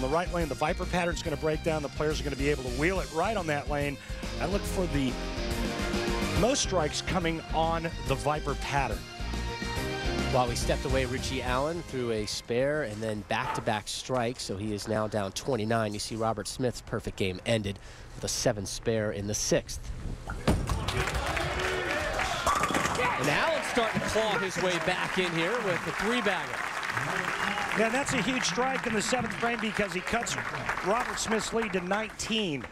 the right lane. The Viper pattern's going to break down. The players are going to be able to wheel it right on that lane. I look for the most strikes coming on the Viper pattern. While we stepped away, Ritchie Allen threw a spare and then back-to-back strikes, so he is now down 29. You see Robert Smith's perfect game ended with a 7 spare in the 6th. And Allen's starting to claw his way back in here with the 3-bagger. Yeah, that's a huge strike in the 7th frame because he cuts Robert Smith's lead to 19.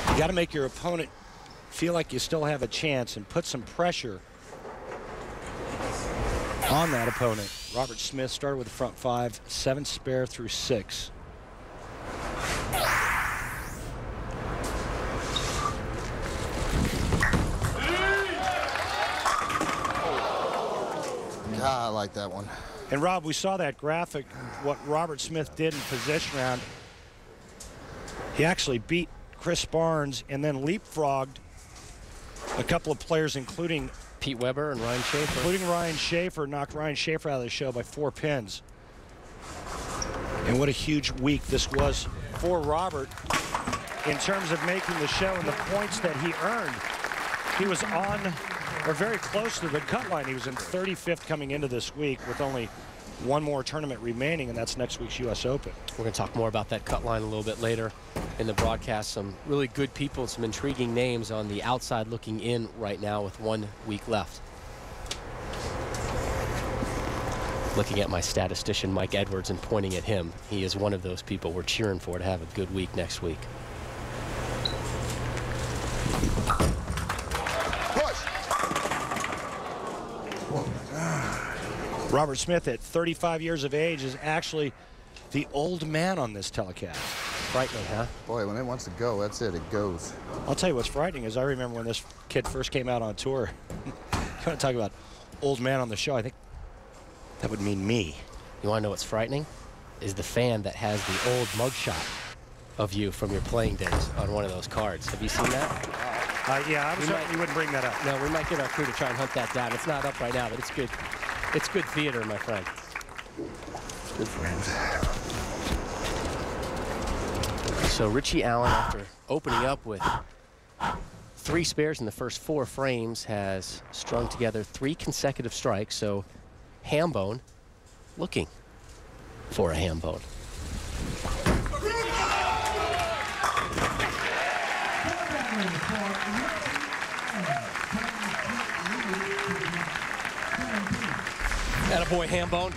You got to make your opponent feel like you still have a chance and put some pressure on that opponent. Robert Smith started with the front 5, 7 spare through 6. I like that one. And Rob, we saw that graphic, what Robert Smith did in possession round. He actually beat Chris Barnes and then leapfrogged a couple of players, including Pete Weber and Ryan Schaefer. Including Ryan Schaefer, knocked Ryan Schaefer out of the show by 4 pins. And what a huge week this was for Robert in terms of making the show and the points that he earned. He was on, or very close to the cut line. He was in 35th coming into this week with only one more tournament remaining, and that's next week's U.S. Open. We're going to talk more about that cut line a little bit later in the broadcast. Some really good people, some intriguing names on the outside looking in right now with 1 week left. Looking at my statistician, Mike Edwards, and pointing at him. He is one of those people we're cheering for to have a good week next week. Robert Smith, at 35 years of age, is actually the old man on this telecast. Frightening, huh? Boy, when it wants to go, that's it. It goes. I'll tell you what's frightening is I remember when this kid first came out on tour. You want to talk about old man on the show? I think that would mean me. You want to know what's frightening? Is the fan that has the old mugshot of you from your playing days on one of those cards. Have you seen that? Yeah, I was hoping you wouldn't bring that up. No, we might get our crew to try and hunt that down. It's not up right now, but it's good. It's good theater, my friend. Good friends. So Ritchie Allen, after opening up with 3 spares in the first 4 frames, has strung together 3 consecutive strikes. So Hambone looking for a Hambone. Attaboy, Hambone.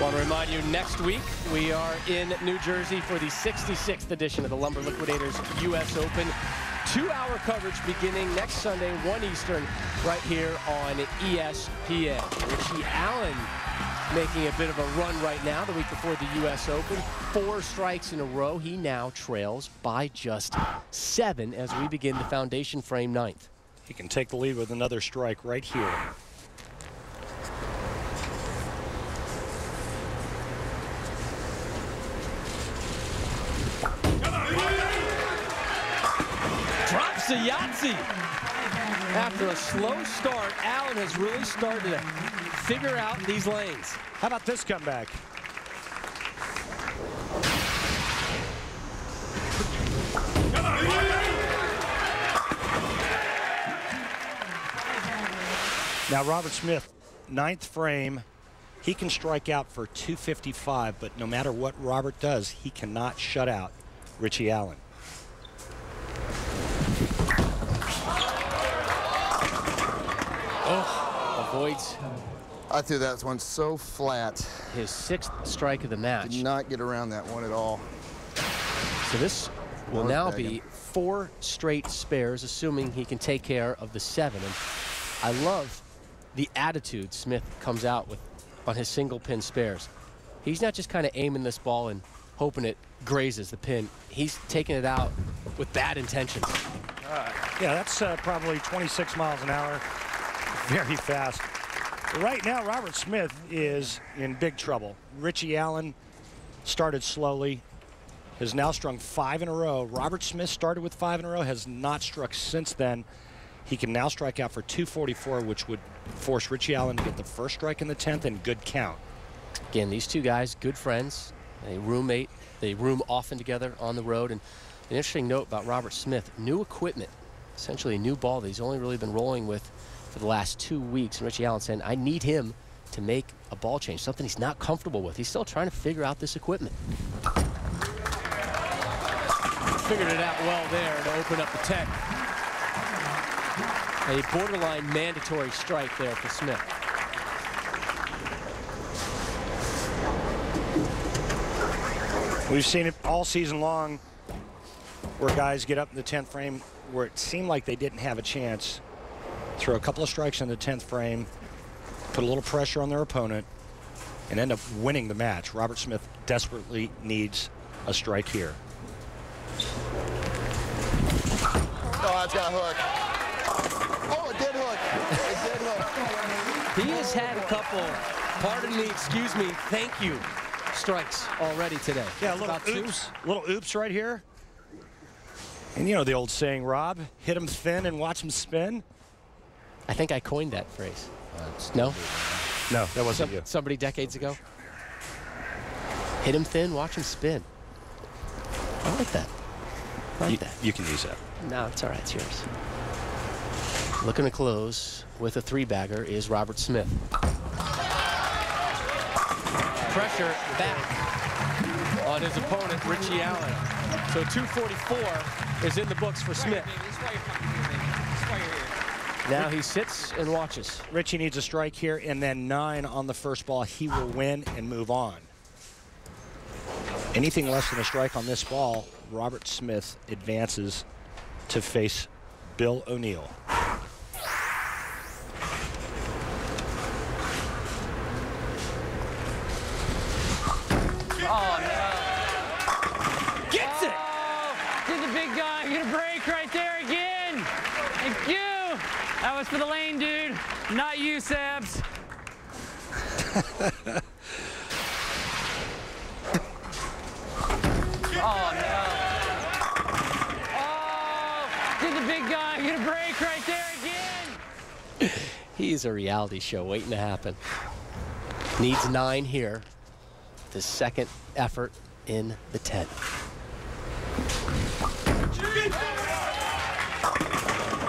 Want to remind you, next week we are in New Jersey for the 66th edition of the Lumber Liquidators U.S. Open. 2-hour coverage beginning next Sunday, 1 Eastern, right here on ESPN. Ritchie Allen making a bit of a run right now, the week before the U.S. Open. 4 strikes in a row. He now trails by just 7 as we begin the foundation frame 9th. He can take the lead with another strike right here. Drops a Yahtzee. After a slow start, Allen has really started to figure out these lanes. How about this comeback? Now Robert Smith, 9th frame, he can strike out for 255, but no matter what Robert does, he cannot shut out Ritchie Allen. Oh, avoids. I threw that one so flat. His 6th strike of the match. Did not get around that one at all. So this will now be 4 straight spares, assuming he can take care of the 7. And I love the attitude Smith comes out with on his single pin spares. He's not just kind of aiming this ball and hoping it grazes the pin. He's taking it out with bad intentions. Yeah, that's probably 26 miles an hour. Very fast. Right now, Robert Smith is in big trouble. Ritchie Allen started slowly, has now strung 5 in a row. Robert Smith started with 5 in a row, has not struck since then. He can now strike out for 244, which would force Ritchie Allen to get the first strike in the 10th and good count. Again, these two guys, good friends. They roommate. They room often together on the road. And an interesting note about Robert Smith, new equipment, essentially a new ball that he's only really been rolling with for the last 2 weeks. And Ritchie Allen said, I need him to make a ball change, something he's not comfortable with. He's still trying to figure out this equipment. Figured it out well there to open up the 10th. A borderline mandatory strike there for Smith. We've seen it all season long where guys get up in the 10th frame where it seemed like they didn't have a chance. Throw a couple of strikes in the 10th frame, put a little pressure on their opponent, and end up winning the match. Robert Smith desperately needs a strike here. Oh, that's got a hook. Oh, it did hook. It did hook. He has had a couple, pardon me, excuse me, thank you strikes already today. Yeah, a little oops right here. And you know the old saying, Rob, hit him thin and watch him spin. I think I coined that phrase. No? No, that wasn't you. Somebody decades ago. Hit him thin, watch him spin. I like that. I like that. You can use that. No, it's all right. It's yours. Looking to close with a three-bagger is Robert Smith. Pressure back on his opponent, Ritchie Allen. So 244 is in the books for Smith. Now he sits and watches. Ritchie needs a strike here and then 9 on the first ball. He will win and move on. Anything less than a strike on this ball, Robert Smith advances to face Bill O'Neill. Oh, no. Gets it! Did the big guy get a break right there again? Thank you. That was for the lane, dude. Not you, Sabs. Oh, no. Oh, did the big guy get a break right there again? He's a reality show waiting to happen. Needs 9 here. The second effort in the 10th.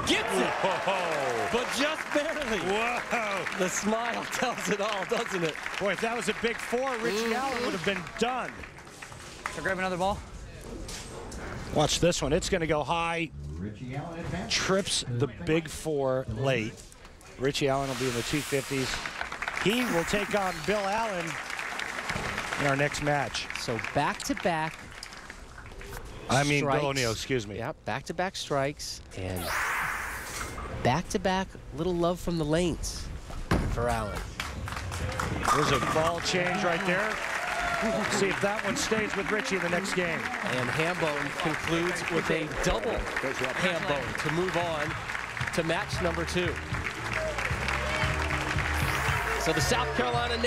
Gets it! Whoa. But just barely. Whoa. The smile tells it all, doesn't it? Boy, if that was a big 4, Ritchie Allen would have been done. Should I grab another ball? Watch this one. It's going to go high. Trips the big 4 late. Ritchie Allen will be in the 250s. He will take on Bill Allen in our next match. So back-to-back Bill strikes. O'Neill, excuse me. Yep, back-to-back strikes and back-to-back little love from the lanes for Allen. There's a ball change right there. See if that one stays with Ritchie in the next game. And Hambone concludes with a double Hambone to move on to match number 2. So the South Carolina